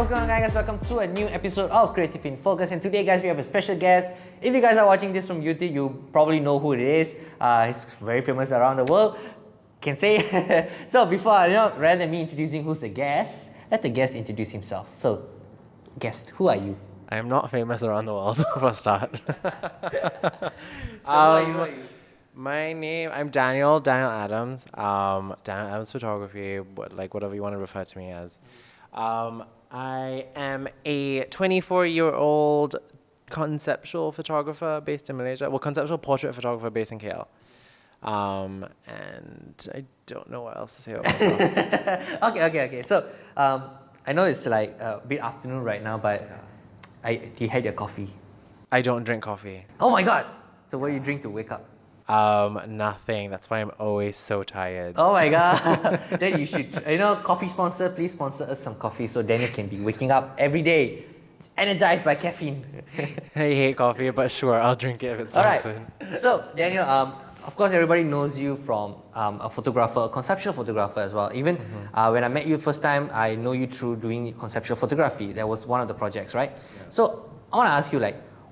what's going on guys? Welcome to a new episode of Creative in Focus, and today guys we have a special guest. If you guys are watching this from YouTube, you probably know who it is. He's very famous around the world, can say. So before, rather than me introducing who's the guest, let the guest introduce himself. So, guest, who are you? I am not famous around the world, for a start. Who are you? My name, I'm Daniel Adams. Daniel Adams Photography, whatever you want to refer to me as. I am a 24-year-old conceptual photographer based in Malaysia. Well, conceptual portrait photographer based in KL. And I don't know what else to say about myself. Okay. So, I know it's like a bit afternoon right now, but you had your coffee. I don't drink coffee. Oh my god! So what do you drink to wake up? Nothing. That's why I'm always so tired. Oh my god! Then you should, coffee sponsor, please sponsor us some coffee so Daniel can be waking up every day, energized by caffeine. I hate coffee, but sure, I'll drink it if it's Alright. sponsored. So Daniel, of course everybody knows you from a photographer, a conceptual photographer as well. Even when I met you first time, I know you through doing conceptual photography. That was one of the projects, right? Yeah. So I want to ask you,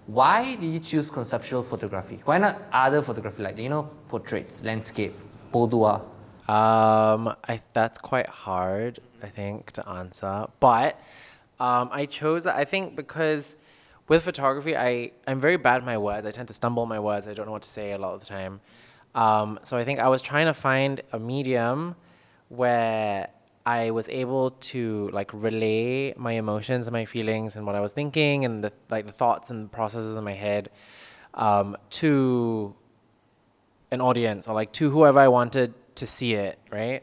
why did you choose conceptual photography? Why not other photography, portraits, landscape, boudoir? That's quite hard, I think, to answer. But I chose that, I think, because with photography, I'm very bad at my words. I tend to stumble my words. I don't know what to say a lot of the time. So I think I was trying to find a medium where I was able to relay my emotions and my feelings and what I was thinking and the thoughts and processes in my head to an audience or to whoever I wanted to see it, right?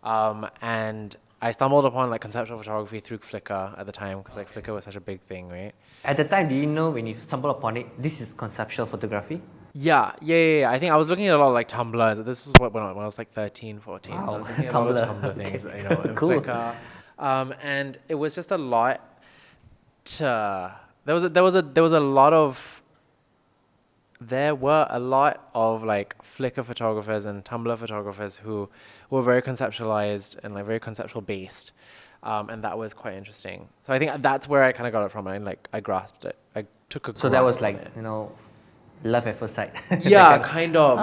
And I stumbled upon conceptual photography through Flickr at the time because Flickr was such a big thing, right? At the time, do you know when you stumbled upon it, this is conceptual photography? Yeah. I think I was looking at a lot of Tumblr. This was when I was 13, 14. Wow. So I was looking at a lot of Tumblr things, in Cool. Flickr. And it was just a lot to... There were a lot of Flickr photographers and Tumblr photographers who were very conceptualized and very conceptual based. And that was quite interesting. So I think that's where I kind of got it from. I grasped it. I took a So that was grasp love at first sight. Yeah, kind of.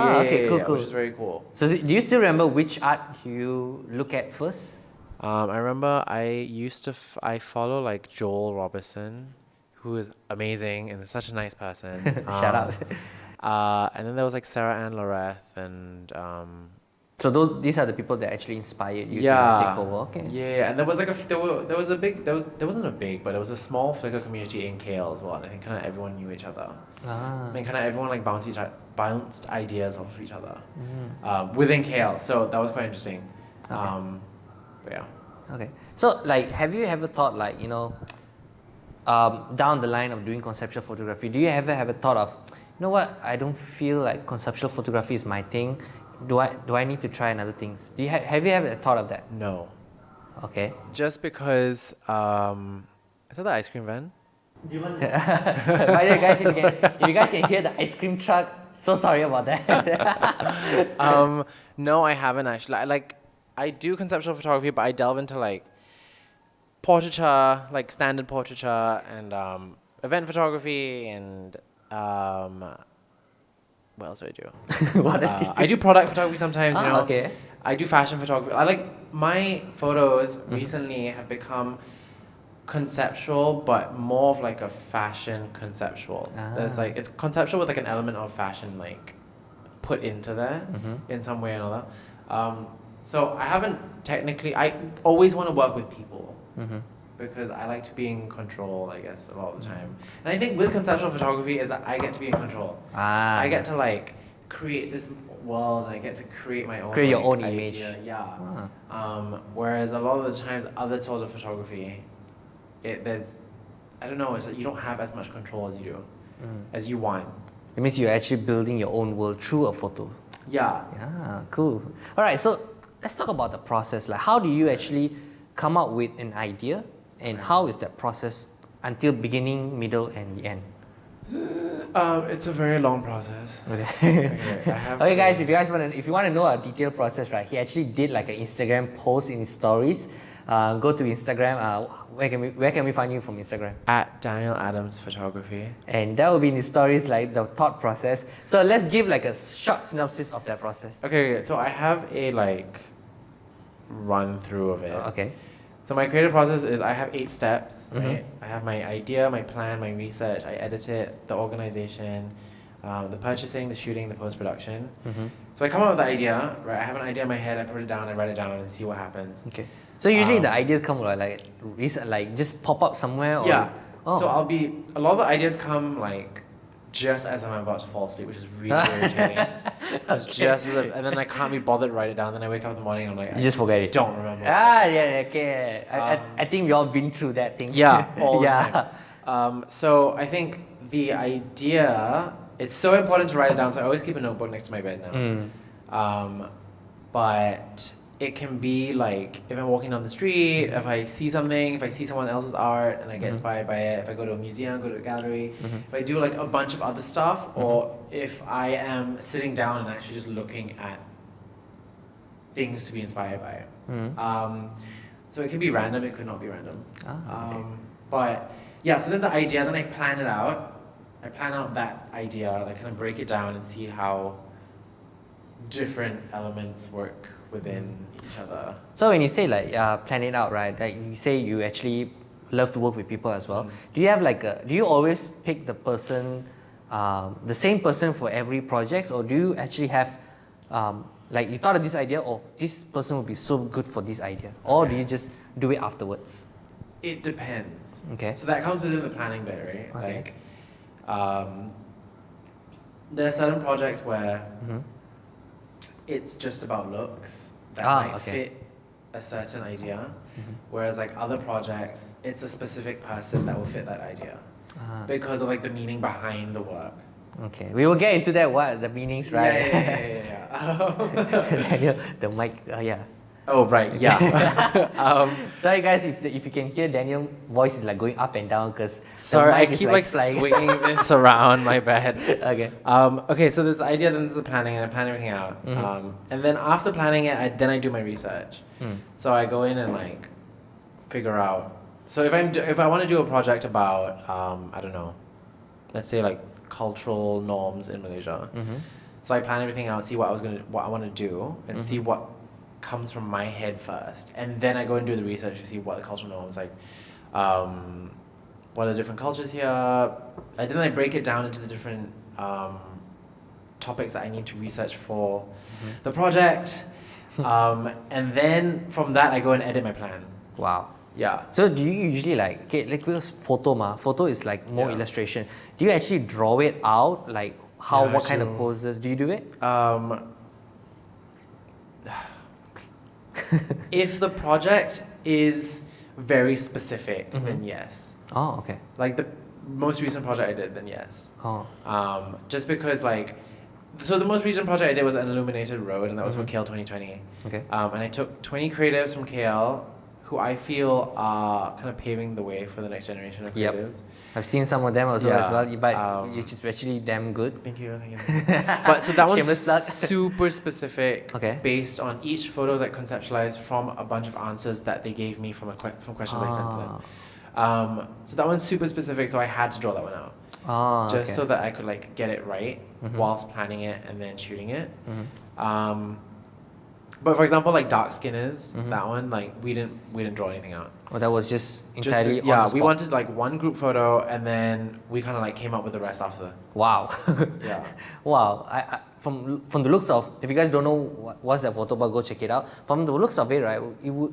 Cool. Which is very cool. So do you still remember which art you look at first? I remember I I follow Joel Robinson, who is amazing and such a nice person. Shout out. And then there was Sarah Ann Loreth and so these are the people that actually inspired you to take over. Okay. Yeah, and there was there wasn't a big, but there was a small Flickr community in KL as well. And I think kind of everyone knew each other. And kind of everyone bounced ideas off of each other within KL. So that was quite interesting. Okay. But yeah. Okay. So have you ever thought down the line of doing conceptual photography, do you ever have a thought of, what, I don't feel like conceptual photography is my thing. Do I need to try another things? Have you ever thought of that? No. Okay. Just because is that the ice cream van? By the way, guys, if you guys can hear the ice cream truck, so sorry about that. No, I haven't actually. I do conceptual photography, but I delve into portraiture, standard portraiture, and event photography, and what else do I do? What is I do product photography sometimes. Okay. I do fashion photography. My photos recently have become conceptual, but more of a fashion conceptual. There's it's conceptual with an element of fashion put into there in some way or another. So I haven't technically. I always want to work with people because I like to be in control, I guess, a lot of the time. And I think with conceptual photography is that I get to be in control. I get to create this world, and I get to create my own. Create your own idea. image. Yeah. Whereas a lot of the times, other sorts of photography, there's, I don't know, it's you don't have as much control as you do, as you want. It means you're actually building your own world through a photo. Yeah. Yeah, cool. All right, so let's talk about the process. How do you actually come up with an idea, and how is that process until beginning, middle, and the end? It's a very long process. Okay. Okay, guys, if you want to know a detailed process, right? He actually did an Instagram post in his stories. Go to Instagram. where can we find you from Instagram? At Daniel Adams Photography. And that will be in the stories, like the thought process. So let's give like a short synopsis of that process. Okay, so I have a like run through of it. Okay. So my creative process is I have 8 steps, right? I have my idea, my plan, my research, I edit it, the organization, the purchasing, the shooting, the post-production. So I come up with the idea, right? I have an idea in my head, I put it down, I write it down and see what happens. Okay. So usually the ideas come like just pop up somewhere or Yeah. So a lot of the ideas come like just as I'm about to fall asleep, which is really irritating. It's just and then I can't be bothered to write it down. Then I wake up in the morning and I'm like, you just forget it. Don't remember. Okay. I think we all been through that thing. Yeah, all the time. So I think the idea, it's so important to write it down. So I always keep a notebook next to my bed now. But it can be like if I'm walking down the street, if I see something, if I see someone else's art and I get inspired by it, if I go to a museum, go to a gallery, if I do like a bunch of other stuff, or if I am sitting down and actually just looking at things to be inspired by. So it can be random, it could not be random. But yeah, so then the idea, then I plan it out. I plan out that idea, like kind of break it down and see how different elements work within each other. So when you say like plan it out, right? Like you say you actually love to work with people as well. Do you have do you always pick the person, the same person for every project, or do you actually have like you thought of this idea, or this person would be so good for this idea, or do you just do it afterwards? It depends. Okay. So that comes within the planning bit, right? Okay. Like, there are certain projects where it's just about looks that might fit a certain idea, whereas like other projects, it's a specific person that will fit that idea because of like the meaning behind the work. Okay, we will get into that. What the meanings, right? Yeah. Daniel, the mic, yeah. Oh right, yeah. Sorry guys, if you can hear Daniel's voice is like going up and down because sorry, I keep like swinging this around my bed. Okay. Okay, so this idea, then there's the planning, and I plan everything out. And then after planning it, I do my research. So I go in and like figure out. So if I want to do a project about I don't know, let's say like cultural norms in Malaysia. So I plan everything out, see what I want to do, and see what comes from my head first, and then I go and do the research to see what the cultural norms like, what are the different cultures here, and then I break it down into the different topics that I need to research for the project, and then from that I go and edit my plan. Wow. Yeah. So do you usually like because photo is like more illustration. Do you actually draw it out, like what kind of poses do you do it? If the project is very specific, then yes. Oh, okay. Like the most recent project I did, then yes. Oh. Just because like, so the most recent project I did was an illuminated road, and that was for KL 2020. Okay. And I took 20 creatives from KL who I feel are kind of paving the way for the next generation of creatives. I've seen some of them as well, but which is actually damn good. Thank you. But so that one's Shameless plug. super specific, Okay. based on each photo is like conceptualized from a bunch of answers that they gave me from questions I sent to them. So that one's super specific, so I had to draw that one out. Just so that I could like get it right whilst planning it and then shooting it. But for example, like dark skinners, that one, like we didn't draw anything out. Oh, that was just entirely on the we spot. wanted like one group photo, and then we kind of like came up with the rest after. Wow. Yeah. Wow. I from the looks of, if you guys don't know what's that photo, but go check it out. From the looks of it, right,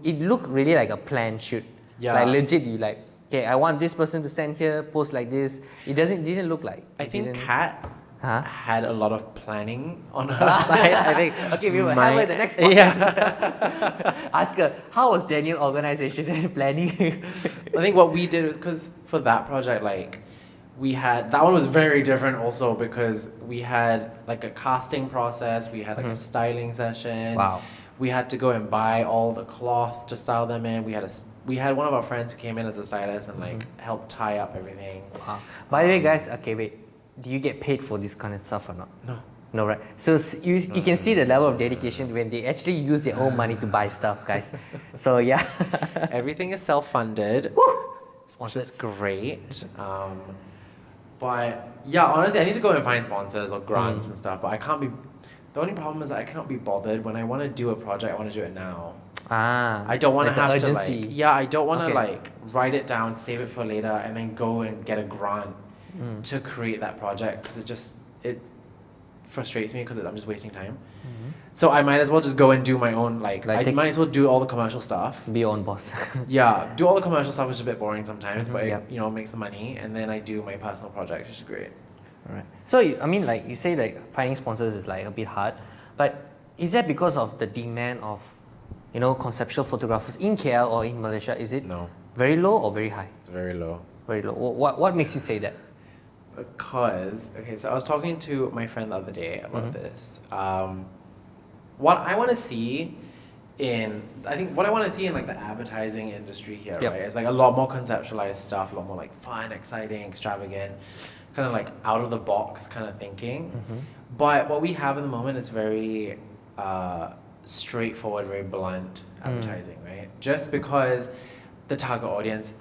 it looked really like a planned shoot. Yeah. Like legit, you like, okay, I want this person to stand here, pose like this. Didn't look like. I think Kat had a lot of planning on her side. I think. Okay, we will have her in the next podcast. Yeah. Ask her, how was Daniel organization and planning? I think what we did was, because for that project, like, we had, that one was very different also, because we had like a casting process, we had like a styling session. Wow. We had to go and buy all the cloth to style them in. We had one of our friends who came in as a stylist and like helped tie up everything. Wow. By the way, guys, okay, wait. Do you get paid for this kind of stuff or not? No. No, right. So you can see the level of dedication when they actually use their own money to buy stuff, guys. So yeah. Everything is self-funded, which is Sponsors. great. But yeah, honestly, I need to go and find sponsors or grants and stuff. But I can't be. The only problem is that I cannot be bothered when I want to do a project. I want to do it now. I don't want like to the have urgency. to like. Yeah, I don't want to Okay. like write it down, save it for later, and then go and get a grant to create that project because it frustrates me because I'm just wasting time. So I might as well just go and do my own I might as well do all the commercial stuff. Be your own boss. Yeah, do all the commercial stuff, which is a bit boring sometimes, but Yep. it makes the money, and then I do my personal project, which is great. Right. So I mean, like you say, like finding sponsors is like a bit hard, but is that because of the demand of, conceptual photographers in KL or in Malaysia? Is it No, very low or very high? it's very low. Very low. What makes you say that? Because so I was talking to my friend the other day about this. What I want to see what I want to see in like the advertising industry here, Yep. right? It's like a lot more conceptualized stuff, a lot more like fun, exciting, extravagant, kind of like out of the box kind of thinking. But what we have at the moment is very straightforward, very blunt advertising, right? Just because the target audience,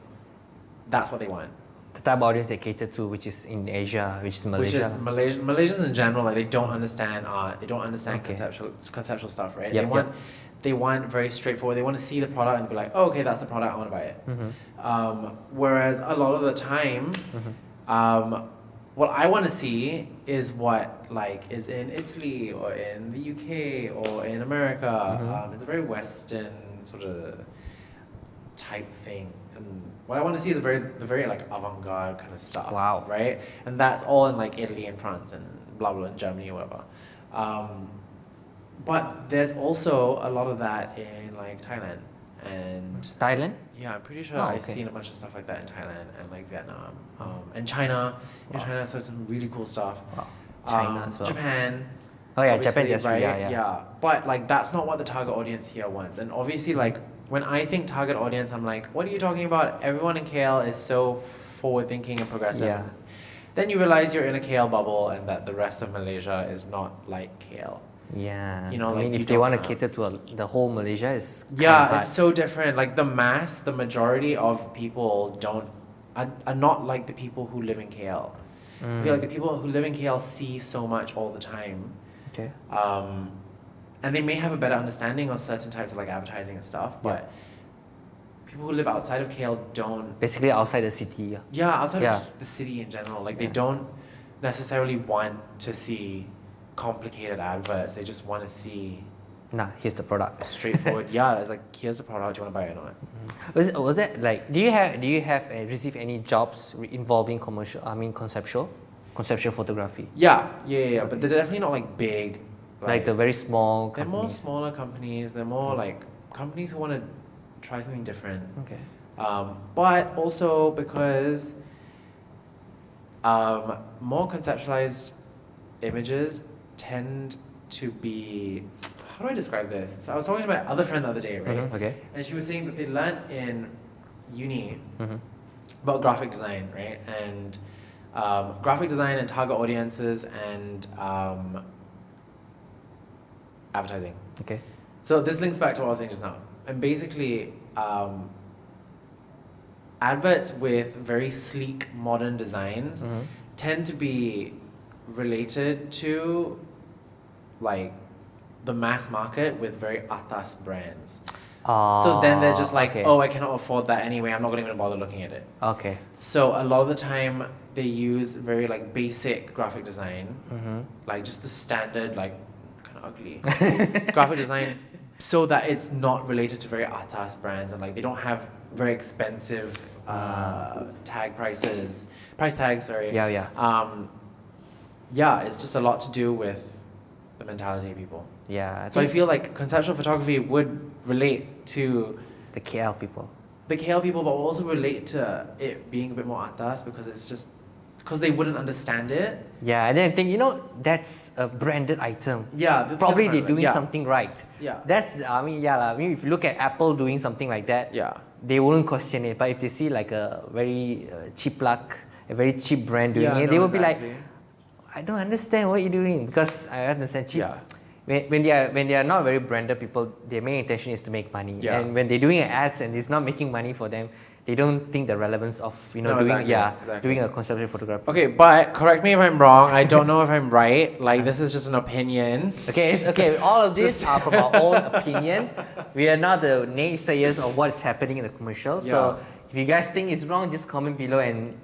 that's what they want. The type of audience they cater to, which is in Asia, which is Malaysia. Which is Malaysians in general, like they don't understand art, they don't understand Okay. conceptual stuff, right? Yep, They want very straightforward. They want to see the product and be like, oh, okay, that's the product, I want to buy it. Whereas a lot of the time, what I want to see is what like is in Italy or in the UK or in America. It's a very Western sort of type thing. And what I want to see is the very like avant-garde kind of stuff. Wow. Right? And that's all in like Italy and France and blah blah in Germany or whatever. But there's also a lot of that in like Thailand and Thailand? yeah, I'm pretty sure Oh, I've okay. seen a bunch of stuff like that in Thailand and like Vietnam and China. In Wow. China, so some really cool stuff. Wow. China as well. Japan. Oh yeah, obviously, Japan, yes, right? yeah. But like that's not what the target audience here wants. And obviously, like when I think target audience, I'm like, what are you talking about? Everyone in KL is so forward thinking and progressive. Yeah. Then you realize you're in a KL bubble and that the rest of Malaysia is not like KL. Yeah. You know, I like, mean, you if they don't want to have- cater to the whole Malaysia, it's kinda Yeah, hard. it's so different. Like the majority of people are not like the people who live in KL. I feel like the people who live in KL see so much all the time. Okay. And they may have a better understanding of certain types of like advertising and stuff, but people who live outside of KL don't. Basically outside the city. Yeah. Yeah, outside Yeah. of the city in general, like Yeah. they don't necessarily want to see complicated adverts. They just want to see Nah, here's the product. straightforward. Yeah, it's like here's the product. Do you want to buy it or not? Was that like? Do you have receive any jobs involving conceptual photography? Yeah. But they're definitely not like big. Like the very small They're more companies. smaller companies. They're more like companies who want to try something different. Okay. But also because more conceptualized images tend to be. How do I describe this? So I was talking to my other friend the other day, right? Okay. And she was saying that they learned in uni Mm-hmm. about graphic design, right? And graphic design and target audiences and advertising. Okay. So this links back to what I was saying just now. And basically, adverts with very sleek modern designs tend to be related to like the mass market with very atas brands. So then they're just like, okay. oh, I cannot afford that anyway. I'm not going to even bother looking at it. Okay. So a lot of the time they use very like basic graphic design, like just the standard like kind of ugly graphic design, so that it's not related to very atas brands and like they don't have very expensive price tags. Sorry. Yeah. Yeah, it's just a lot to do with the mentality of people. Yeah. So I feel like conceptual photography would relate to the KL people. the KL people, but also relate to it being a bit more atas because they wouldn't understand it. Yeah, and then I think that's a branded item. Yeah, Probably that's they're doing yeah. something right. Yeah. If you look at Apple doing something like that, Yeah. they wouldn't question it. But if they see like a very cheap luck, a very cheap brand doing Yeah, it, no, they will be exactly. like, I don't understand what you're doing, because I understand cheap. Yeah. When they are not very branded people, their main intention is to make money. Yeah. And when they're doing ads and it's not making money for them, they don't think the relevance of No, doing exactly. doing a conceptual photography. Okay, but correct me if I'm wrong. I don't know if I'm right. Like, this is just an opinion. Okay. All of these are from our own opinion. We are not the naysayers of what is happening in the commercial. So if you guys think it's wrong, just comment below and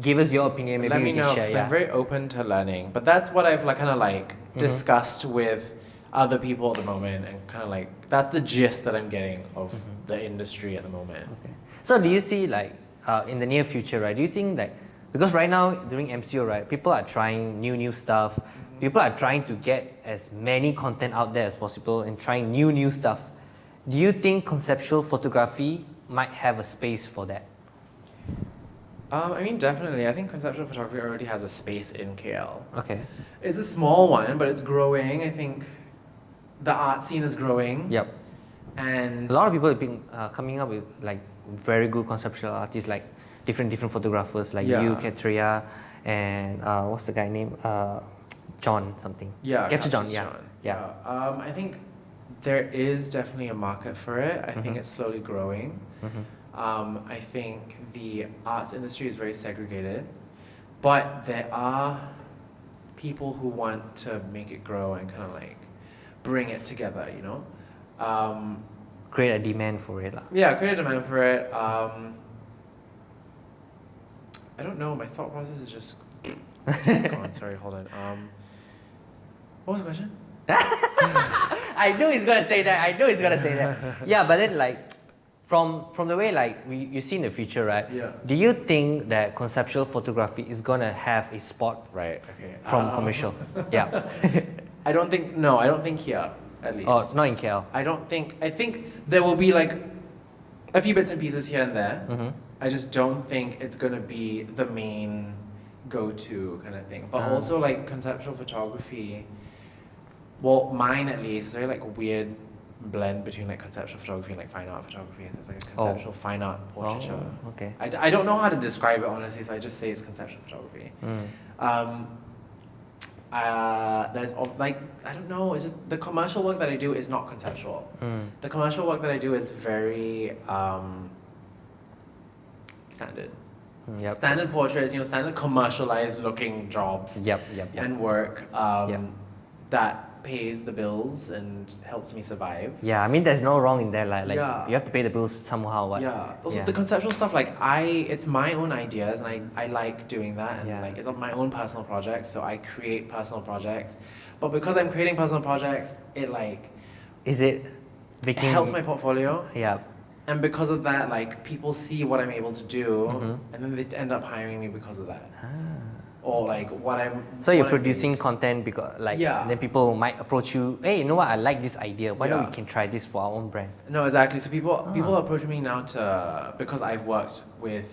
give us your opinion. Maybe Let we me can know, share. because I'm very open to learning. But that's what I've kind of discussed with other people at the moment, and kind of that's the gist that I'm getting of the industry at the moment. Okay. So do you see in the near future, right? Do you think that because right now during MCO, right, people are trying new stuff. People are trying to get as many content out there as possible and trying new stuff. Do you think conceptual photography might have a space for that? I mean, definitely. I think conceptual photography already has a space in KL. Okay. It's a small one, but it's growing. I think the art scene is growing. Yep. And a lot of people have been coming up with very good conceptual artists, different photographers like you, Katria, and what's the guy name? John something. Yeah, Capture John. Yeah. I think there is definitely a market for it. I think it's slowly growing. I think the arts industry is very segregated, but there are people who want to make it grow and kind of bring it together, Create a demand for it. Yeah, create a demand for it. I don't know, my thought process is just gone. Sorry, hold on. What was the question? I knew he's gonna say that. Yeah, but then from the way you see in the future, right? Yeah. Do you think that conceptual photography is gonna have a spot from commercial? Yeah. I don't think here, at least. Oh, it's not in KL. I think there will be a few bits and pieces here and there. I just don't think it's gonna be the main go-to kind of thing. But also conceptual photography, well, mine at least, is very weird blend between conceptual photography and fine art photography. So it's a conceptual fine art portraiture. Oh, okay. I don't know how to describe it honestly, so I just say it's conceptual photography. There's I don't know, it's just the commercial work that I do is not conceptual. The commercial work that I do is very standard. Yep. Standard portraits, standard commercialized looking jobs. Yep. And work that pays the bills and helps me survive. Yeah, I mean, there's no wrong in that. You Yeah. have to pay the bills somehow. Also the conceptual stuff, it's my own ideas, and I like doing that, and it's my own personal projects, so I create personal projects. But because I'm creating personal projects, it is it making, helps my portfolio. Yeah. And because of that, people see what I'm able to do, and then they end up hiring me because of that. Or what I'm. So you're producing content because then people might approach you. Hey, you know what? I like this idea. Why don't we can try this for our own brand? No, exactly. So people approach me now because I've worked with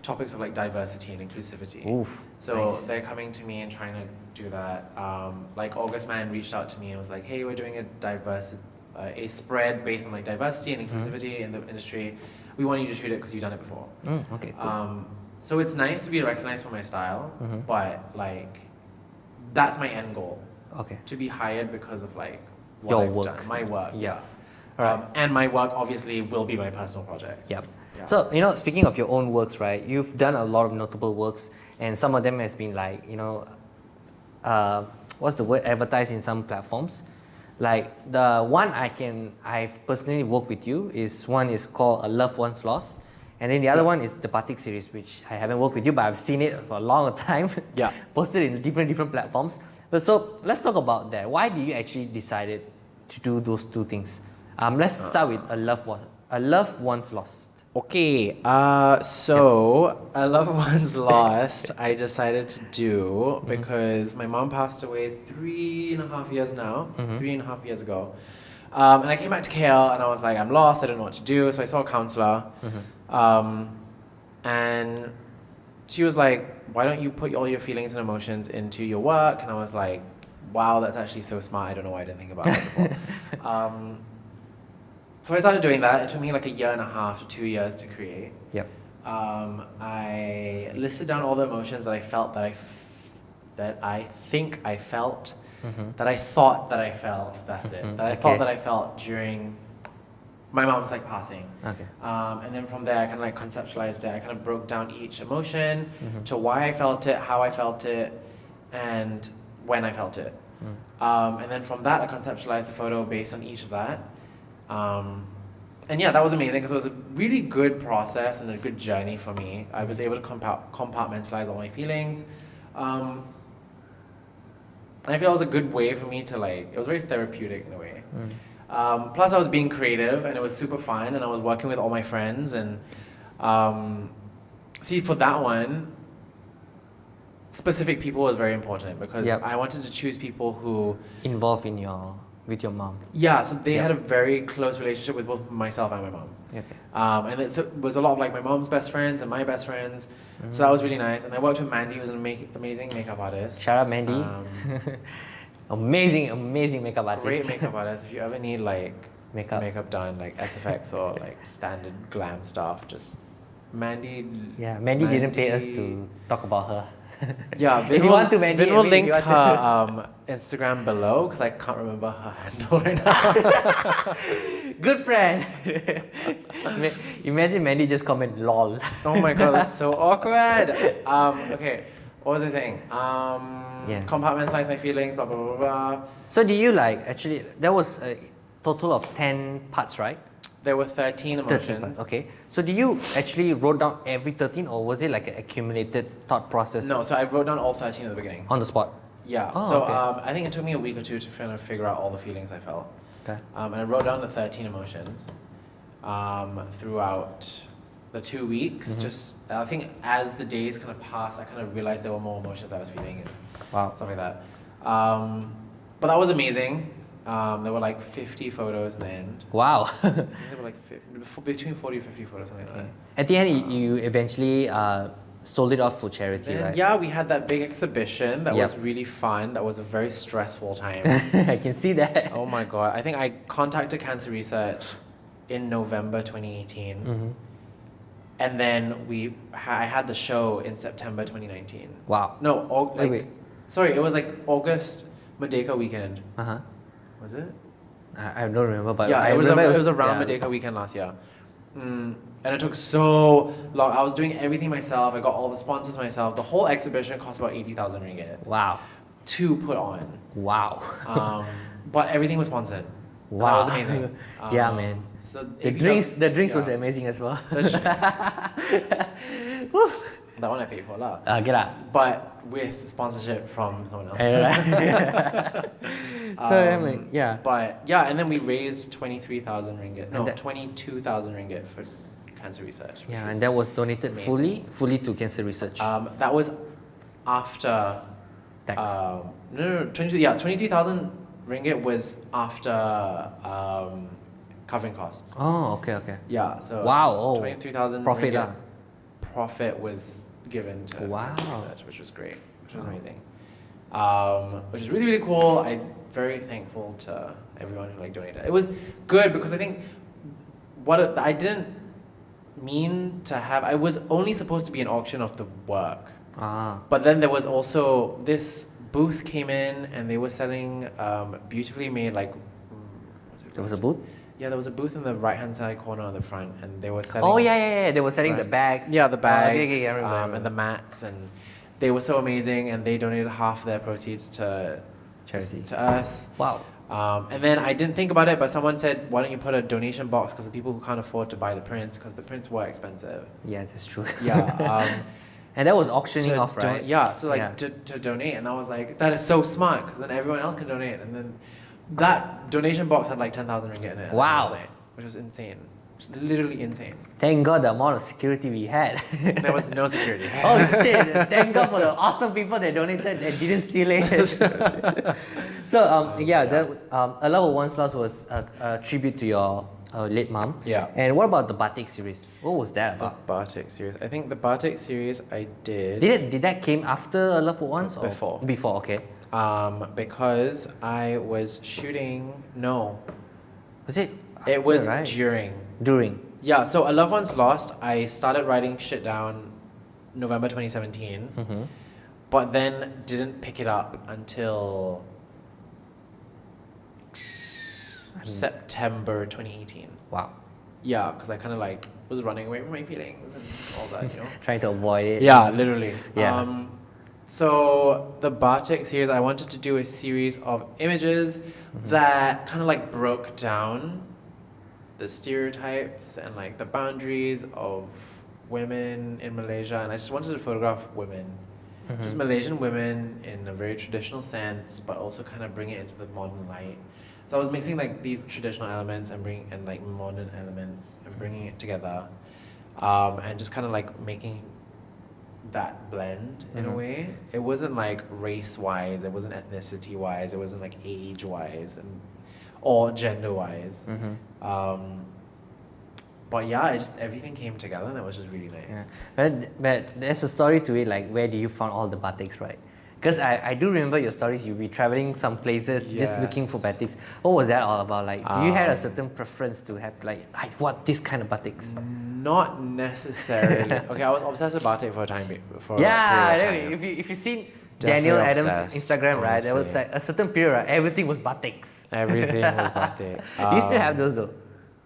topics of diversity and inclusivity. Oof, so nice. They're coming to me and trying to do that. August Man reached out to me and was like, hey, we're doing a spread based on diversity and inclusivity in the industry. We want you to shoot it because you've done it before. Okay, cool. So it's nice to be recognized for my style, but that's my end goal. Okay. To be hired because of what your I've work. done, my work. Yeah. Right. And my work obviously will be my personal project. Yep. Yeah. So speaking of your own works, right? You've done a lot of notable works, and some of them has been what's the word? Advertised in some platforms. The one I've personally worked with you one is called A Loved One's Lost. And then the other one is the batik series, which I haven't worked with you, but I've seen it for a long time. Yeah. Posted in different platforms. But so let's talk about that. Why did you actually decided to do those two things? Let's start with A Loved One's Lost. Okay, so A Loved One's Lost, I decided to do because my mom passed away 3.5 years now, 3.5 years ago. And I came back to KL and I was like, I'm lost, I don't know what to do. So I saw a counselor. And she was like, why don't you put all your feelings and emotions into your work? And I was like, wow, that's actually so smart. I don't know why I didn't think about that before. So I started doing that. It took me 1.5 to 2 years to create. Yep. I listed down all the emotions that I felt that I that I think I felt, that I thought that I felt, that's it, that I thought that I felt during my mom's like passing. Okay. And then from there I kind of like conceptualized it. I kind of broke down each emotion to why I felt it, how I felt it, and when I felt it. And then from that I conceptualized the photo based on each of that. And yeah, that was amazing because it was a really good process and a good journey for me. I was able to compartmentalize all my feelings. And I feel it was a good way for me to like, it was very therapeutic in a way. Plus I was being creative and it was super fun and I was working with all my friends and see for that one, specific people was very important because I wanted to choose people who involved in with your mom. Yeah, so they had a very close relationship with both myself and my mom. Okay. And it was a lot of like my mom's best friends and my best friends. So that was really nice. And I worked with Mandy, who's an amazing makeup artist. Shout out Mandy. Amazing makeup artist. Great makeup artist. If you ever need like makeup done, like SFX or like standard glam stuff, just Mandy. Yeah, Mandy didn't pay us to talk about her. Yeah, if you want to, Mandy, Vin will link her Instagram below because I can't remember her handle right now. Good friend. Imagine Mandy just comment lol. Oh my god, that's so awkward. Okay, what was I saying? Compartmentalize my feelings, blah blah blah blah. So do you like actually? There was a total of 10 parts, right? There were 13 emotions. 13 parts, okay. So do you actually wrote down every 13 or was it like an accumulated thought process? No, so I wrote down all 13 at the beginning. On the spot? Yeah. Oh, so okay. I think it took me a week or two to kind of figure out all the feelings I felt. Okay. And I wrote down the 13 emotions throughout the 2 weeks. Just I think as the days kind of passed, I kind of realized there were more emotions I was feeling and stuff like that. But that was amazing. There were like 50 photos in the end. Wow. I think there were like between 40 and 50 photos, something like that. At the end, you eventually sold it off for charity, And right? yeah, we had that big exhibition that was really fun. That was a very stressful time. I can see that. Oh my god. I think I contacted Cancer Research in November 2018. And then I had the show in September 2019. Wow. No, wait. Sorry, it was like August Merdeka weekend. Was it? I don't remember, but yeah, I it was around yeah. Merdeka weekend last year. And it took so long. I was doing everything myself. I got all the sponsors myself. The whole exhibition cost about 80,000 ringgit. Wow. To put on. Wow. But everything was sponsored. Wow. That was amazing. Yeah, man. So the drinks was amazing as well. That one I paid for lah. Okay lah. But with sponsorship from someone else. So I mean, yeah. But yeah, and then we raised 23,000 ringgit. No, 22,000 ringgit for Cancer Research. Yeah, and that was donated amazing. fully to Cancer Research. That was after tax. No, 23,000 ringgit was after covering costs. Oh, okay. Yeah, so wow, 23,000 profit ringgit profit was given to wow. Cancer Research, which was great, which was amazing. Which is really, really cool. I'm very thankful to everyone who like donated. It was good because I think I didn't mean to have. I was only supposed to be an auction of the work, but then there was also this booth came in and they were selling beautifully made like. There was a booth. Yeah, there was a booth in the right-hand side corner on the front, and they were selling. Oh yeah. They were selling the bags. Yeah, the bags. Okay, I remember. And the mats, and they were so amazing, and they donated half their proceeds to charity to us. Wow. And then I didn't think about it, but someone said, "Why don't you put a donation box?" Because the people who can't afford to buy the prints, because the prints were expensive. Yeah, that's true. Yeah. And that was auctioning off, right? To donate, and I was like, that is so smart, because then everyone else can donate, and then that donation box had like 10,000 ringgit in it. Wow. Which was insane. Literally insane. Thank God the amount of security we had. There was no security. Oh shit! Thank God for the awesome people that donated and didn't steal it. So A Love of One's Loss was a tribute to your late mom. Yeah. And what about the batik series? What was that about? The batik series. I think the batik series I did. Did that came after A Love of One's? Or before? Before, okay. Because I was shooting. No. Was it? It was right? During. Yeah, so A Loved One's Lost, I started writing shit down November 2017. but then didn't pick it up until September 2018. Wow. Yeah, because I kind of like was running away from my feelings and all that, you know. Trying to avoid it. Yeah, literally. Yeah. So the batik series, I wanted to do a series of images that kind of like broke down the stereotypes and like the boundaries of women in Malaysia, and I just wanted to photograph women, just Malaysian women in a very traditional sense, but also kind of bring it into the modern light. So I was mixing like these traditional elements and like modern elements and bringing it together, and just kind of like making that blend in a way. It wasn't like race wise, it wasn't ethnicity wise, it wasn't like age wise or gender wise. But yeah, it just everything came together and it was just really nice. Yeah. But there's a story to it, like where do you find all the batiks, right? Because I do remember your stories, you'll be traveling some places just looking for batiks. What was that all about? Like, do you have a certain preference to have like what this kind of batiks? Not necessarily. Okay, I was obsessed with batik for a time. For yeah, a period of time. if you seen Definitely Daniel Adams' obsessed, Instagram, right? There was honestly. like a certain period, right? Everything was batiks. Everything was batik. You still have those though?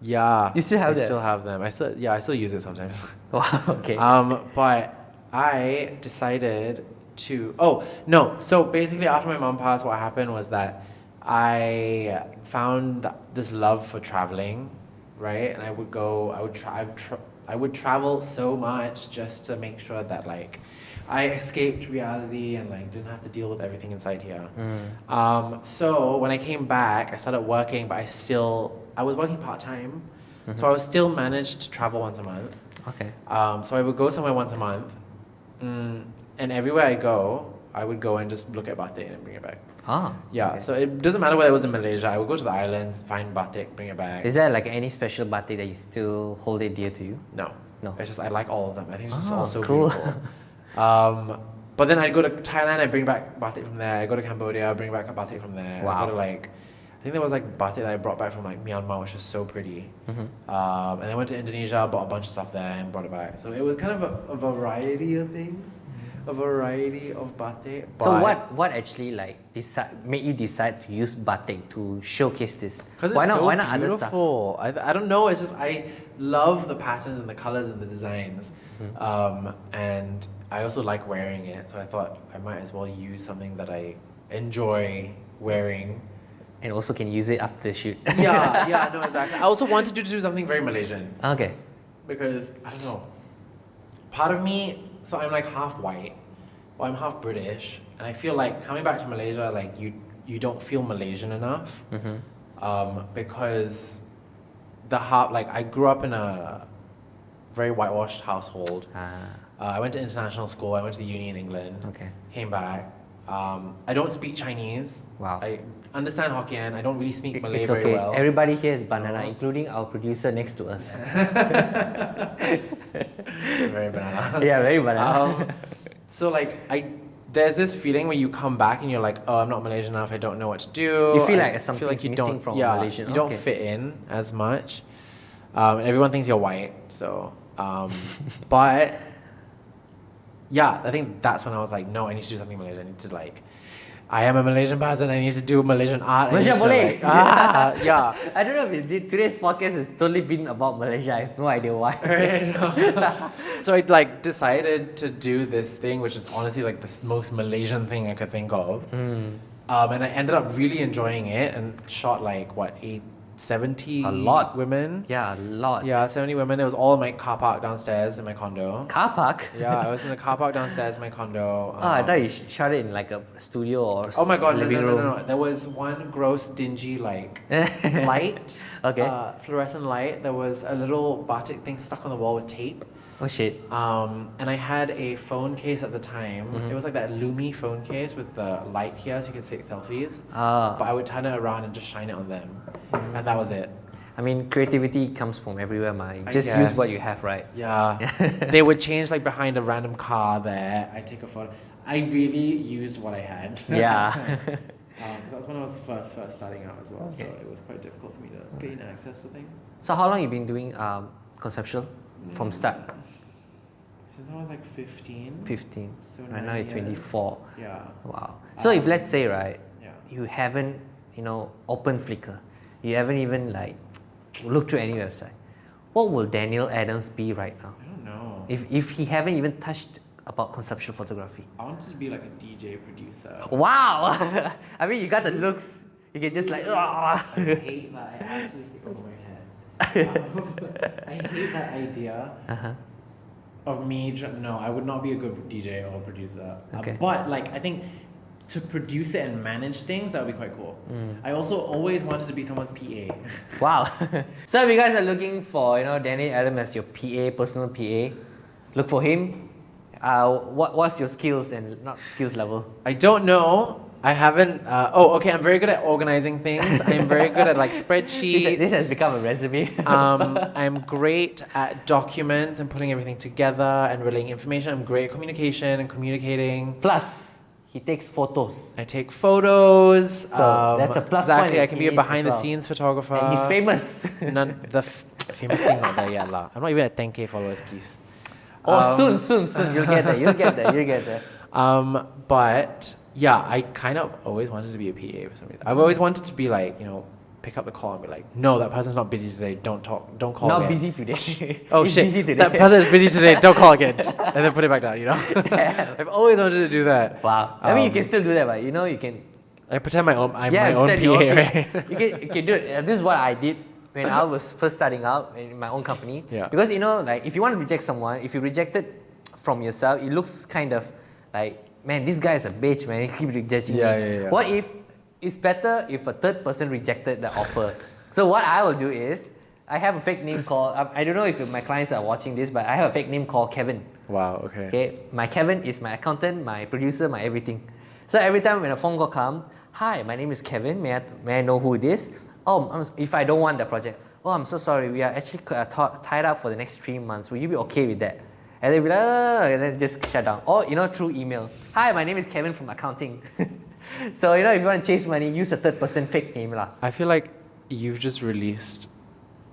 Yeah. You still have I this? still have them. I still use it sometimes. Wow, okay. But I decided to. Oh no! So basically, after my mom passed, what happened was that I found this love for traveling, right? And I would go. I would travel so much just to make sure that like I escaped reality and like didn't have to deal with everything inside here. So when I came back, I started working, but I was working part-time. So I was still managed to travel once a month. Okay. So I would go somewhere once a month. And everywhere I go, I would go and just look at batik and bring it back. Ah. Yeah, okay. so it doesn't matter whether it was in Malaysia. I would go to the islands, find batik, bring it back. Is there like any special batik that you still hold it dear to you? No. No. It's just I like all of them. I think it's just Ah, all so cool. beautiful. But then I'd go to Thailand, I bring back batik from there. I go to Cambodia, I bring back a batik from there. Wow. I go to I think there was like batik that I brought back from like Myanmar, which is so pretty. And then I went to Indonesia, bought a bunch of stuff there and brought it back. So it was kind of a variety of things, a variety of batik. So what actually like made you decide to use batik to showcase this? Because Why it's not so why not other stuff? beautiful. I don't know. It's just I love the patterns and the colors and the designs, and I also like wearing it. So I thought I might as well use something that I enjoy wearing. And also can use it after the shoot. Yeah, no, exactly. I also wanted to do something very Malaysian Okay. because I don't know. Part of me, so I'm like half white, or I'm half British, and I feel like coming back to Malaysia, like you don't feel Malaysian enough, because I grew up in a very whitewashed household. I went to international school. I went to the uni in England. Okay. Came back. I don't speak Chinese. Wow. I understand Hokkien. I don't really speak Malay It's very okay. well. Everybody here is banana, including our producer next to us. Very banana. Yeah, very banana. So there's this feeling where you come back and you're like, oh, I'm not Malaysian enough. I don't know what to do. You feel like I something's you missing don't, from yeah, Malaysian. You don't Okay. fit in as much, and everyone thinks you're white. So, but yeah, I think that's when I was like, no, I need to do something Malaysian. I need to I am a Malaysian person. I need to do Malaysian art. Malaysia boleh. Yeah. I don't know if today's podcast has totally been about Malaysia. I have no idea why. Right. So I decided to do this thing, which is honestly like the most Malaysian thing I could think of. And I ended up really enjoying it and shot 70 A lot. women. Yeah, a lot. Yeah, 70 women. It was all in my car park downstairs in my condo. Car park? Yeah, I was in a car park downstairs in my condo. I thought you shot it in like a studio or Oh my god, living room. no. There was one gross, dingy light. Okay. Fluorescent light. There was a little batik thing stuck on the wall with tape. Oh shit. And I had a phone case at the time. It was like that Lumi phone case with the light here so you could take selfies. But I would turn it around and just shine it on them. And that was it. I mean, creativity comes from everywhere, man. I Just use what guess. you have, right? Yeah. They would change behind a random car there. I take a photo. I really used what I had. Yeah. Because that was when I was first starting out as well. So Okay. it was quite difficult for me to gain access to things. So how long you been doing conceptual from start? Since I was like 15. 15. So Right 9 now you're years. 24. Yeah. Wow. So if let's say, right, Yeah. you haven't, opened Flickr, you haven't even like looked through any website, what will Daniel Adams be right now? I don't know. If he haven't even touched about conceptual photography. I wanted to be like a DJ producer. Wow! I mean, you got the looks. You can just like, I hate that. I absolutely think over my head. I hate that idea of me. No, I would not be a good DJ or producer. Okay. But like, I think to produce it and manage things, that would be quite cool. I also always wanted to be someone's PA. Wow. So if you guys are looking for, Daniel Adams as your PA, personal PA, look for him. What's your skills and not skills level? I don't know. I haven't. Okay. I'm very good at organizing things. I'm very good at like spreadsheets. This has become a resume. I'm great at documents and putting everything together and relaying information. I'm great at communication and communicating. Plus, he takes photos. I take photos. So that's a plus exactly. point I can be a behind-the-scenes photographer. And he's famous. Famous thing not there yet lah. I'm not even at 10K followers, please. Soon. You'll get there. But yeah, I kind of always wanted to be a PA for some reason. I've always wanted to be like, pick up the call and be like, no, that person's not busy today. Don't talk. Don't call. Not again. busy today. Oh He's shit! busy today. That person is busy today. Don't call again. And then put it back down. I've always wanted to do that. Wow. I mean, you can still do that, but you can. I pretend I'm my own pretend PA, you're okay. right? You can do it. This is what I did when I was first starting out in my own company. Yeah. Because like if you want to reject someone, if you reject it from yourself, it looks kind of like, man, this guy is a bitch, man. He keeps rejecting me. Yeah. What if it's better if a third person rejected the offer? So what I will do is, I have a fake name called, I don't know if my clients are watching this, but I have a fake name called Kevin. Wow, okay. Okay, my Kevin is my accountant, my producer, my everything. So every time when a phone call comes, hi, my name is Kevin, may I know who it is? If I don't want the project, I'm so sorry, we are actually tied up for the next 3 months. Will you be okay with that? And they'll be like, and then just shut down. Or, through email. Hi, my name is Kevin from accounting. So, if you want to chase money, use a third person fake name lah. I feel like you've just released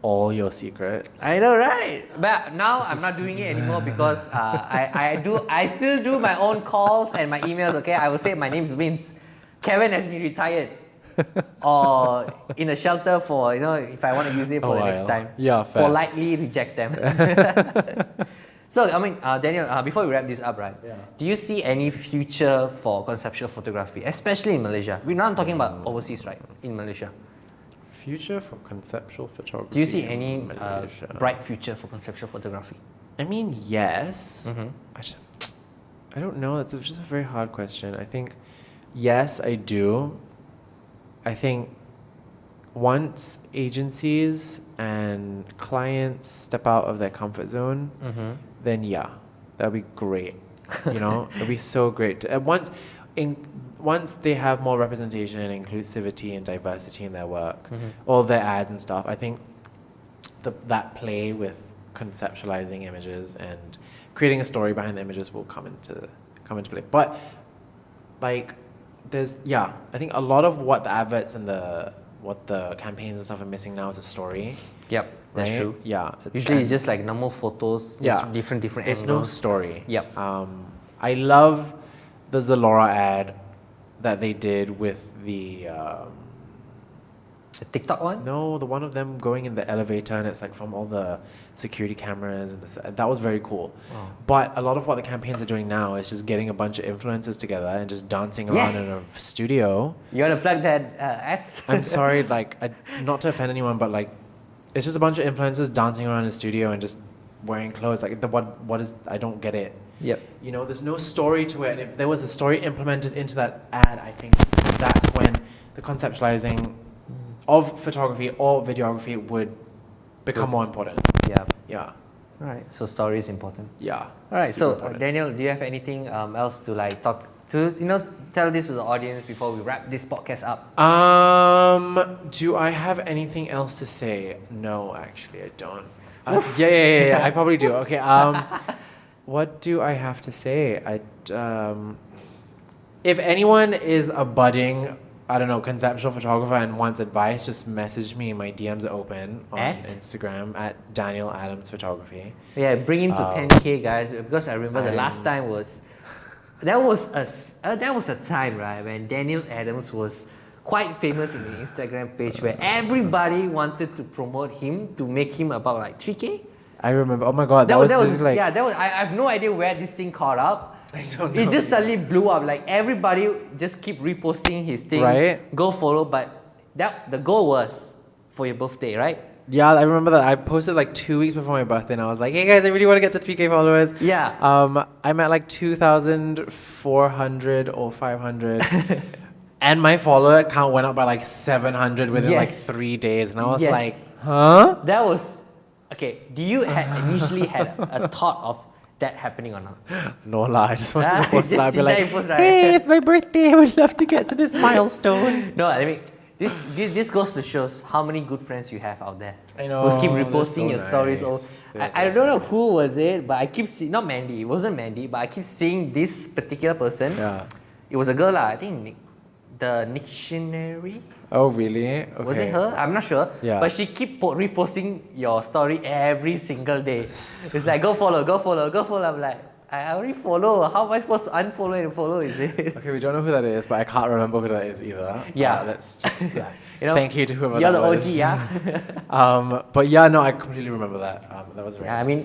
all your secrets. I know, right? But now I'm not doing it anymore because I still do my own calls and my emails, okay? I will say my name's Vince. Kevin has been retired. Or in a shelter for, if I want to use it for the next time. Yeah, fair. Politely reject them. So, Daniel, before we wrap this up, right? Yeah. Do you see any future for conceptual photography, especially in Malaysia? We're not talking about overseas, right? In Malaysia. Future for conceptual photography. Do you see any in Malaysia? bright future for conceptual photography? I mean, yes. I don't know. That's just a very hard question. I think, yes, I do. I think once agencies and clients step out of their comfort zone, then yeah, that'd be great. It'd be so great. Once they have more representation and inclusivity and diversity in their work, all their ads and stuff, I think that play with conceptualizing images and creating a story behind the images will come into play. But like, I think a lot of what the adverts and what the campaigns and stuff are missing now is a story. Yep, that's right? true. Yeah. Usually it's just like normal photos, just different There's angles. no story. Yep. I love the Zalora ad that they did with the TikTok one? no, the one of them going in the elevator and it's like from all the security cameras and that was very cool. Oh. But a lot of what the campaigns are doing now is just getting a bunch of influencers together and just dancing around in a studio. You want to plug that ads? I'm sorry, not to offend anyone, but it's just a bunch of influencers dancing around in the studio and just wearing clothes. What is? I don't get it. Yep. There's no story to it. If there was a story implemented into that ad, I think that's when the conceptualizing of photography or videography would become more important. Yeah. Yeah. All right. So story is important. Yeah. All right. Super So important. Daniel, do you have anything else to talk to? Tell this to the audience before we wrap this podcast up. Do I have anything else to say? No, actually, I don't. Yeah. I probably do. Okay. What do I have to say? If anyone is a budding I don't know, conceptual photographer and wants advice, just message me. My DMs are open on Instagram at Daniel Adams Photography. Yeah, bring him to 10K, guys. Because I remember the last time was that was a time, right, when Daniel Adams was quite famous in the Instagram page where everybody wanted to promote him to make him about like 3K. I remember. Oh my god, that was like, yeah. That was. I have no idea where this thing caught up. I don't know. It just suddenly blew up. Like everybody just keep reposting his thing. Right. Go follow, but the goal was for your birthday, right? Yeah, I remember that. I posted like 2 weeks before my birthday, and I was like, "Hey guys, I really want to get to 3K followers." Yeah. I'm at like 2,400 or 500, and my follower count went up by like 700 within like 3 days, and I was like, "Huh?" That was okay. Do you initially had a thought of that happening or not? No lie, I just wanted to post that. I'd be like, post, right? "Hey, it's my birthday. I would love to get to this milestone." No, I mean. This goes to show how many good friends you have out there. I know. Who keep reposting your stories. I don't know who was it, but I keep seeing, not Mandy, it wasn't Mandy, but I keep seeing this particular person. Yeah. It was a girl, I think the dictionary. Oh, really? Okay. Was it her? I'm not sure. Yeah. But she keep reposting your story every single day. It's like, go follow. I'm like, I already follow. How am I supposed to unfollow and follow? Is it? Okay, we don't know who that is, but I can't remember who that is either. Yeah. That's just thank you to whoever You're that the was. OG, yeah? But yeah, no, I completely remember that. That was very Yeah, I nice. mean,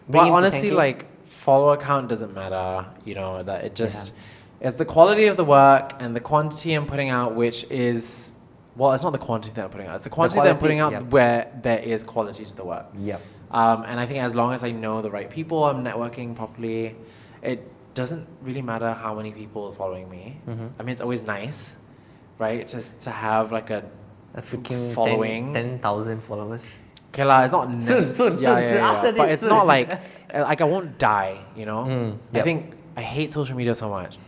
but bring him to honestly, 10K. like, follower count doesn't matter. You know, that it just, it's the quality of the work and the quantity I'm putting out, which is, well, it's not the quantity that I'm putting out. It's the quantity that I'm putting out where there is quality to the work. Yep. And I think as long as I know the right people, I'm networking properly, it doesn't really matter how many people are following me. I mean, it's always nice, right? Just to have like a freaking following. 10,000 followers. Okay, la, it's not Soon. After this, but it's soon. not like I won't die, you know. Yep. I think I hate social media so much.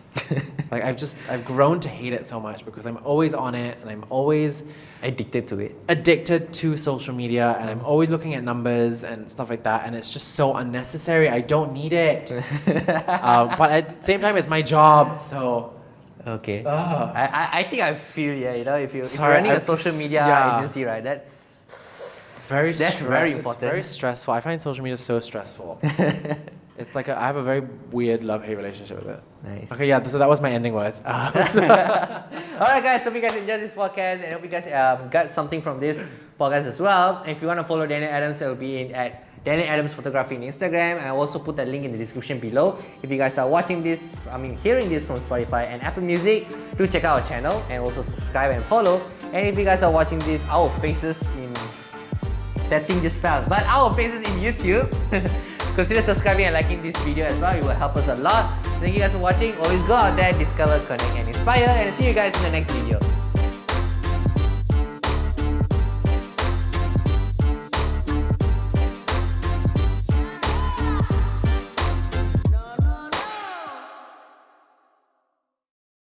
Like I've grown to hate it so much because I'm always on it and I'm always addicted to it. Addicted to social media and I'm always looking at numbers and stuff like that, and it's just so unnecessary. I don't need it. But at the same time, it's my job, so. Okay. I think I feel if you're running a social media agency, right? That's very important. It's very stressful. I find social media so stressful. It's like I have a very weird love-hate relationship with it. Nice. Okay, yeah. So that was my ending words. All right, guys. Hope you guys enjoyed this podcast, and hope you guys got something from this podcast as well. And if you want to follow Daniel Adams, it will be at Daniel Adams Photography on Instagram. And I'll also put that link in the description below. If you guys are watching this, hearing this from Spotify and Apple Music, do check out our channel and also subscribe and follow. And if you guys are watching this, our faces in that thing just fell, but our faces in YouTube. Consider subscribing and liking this video as well. It will help us a lot. Thank you guys for watching. Always go out there, discover, connect, and inspire. And I'll see you guys in the next video.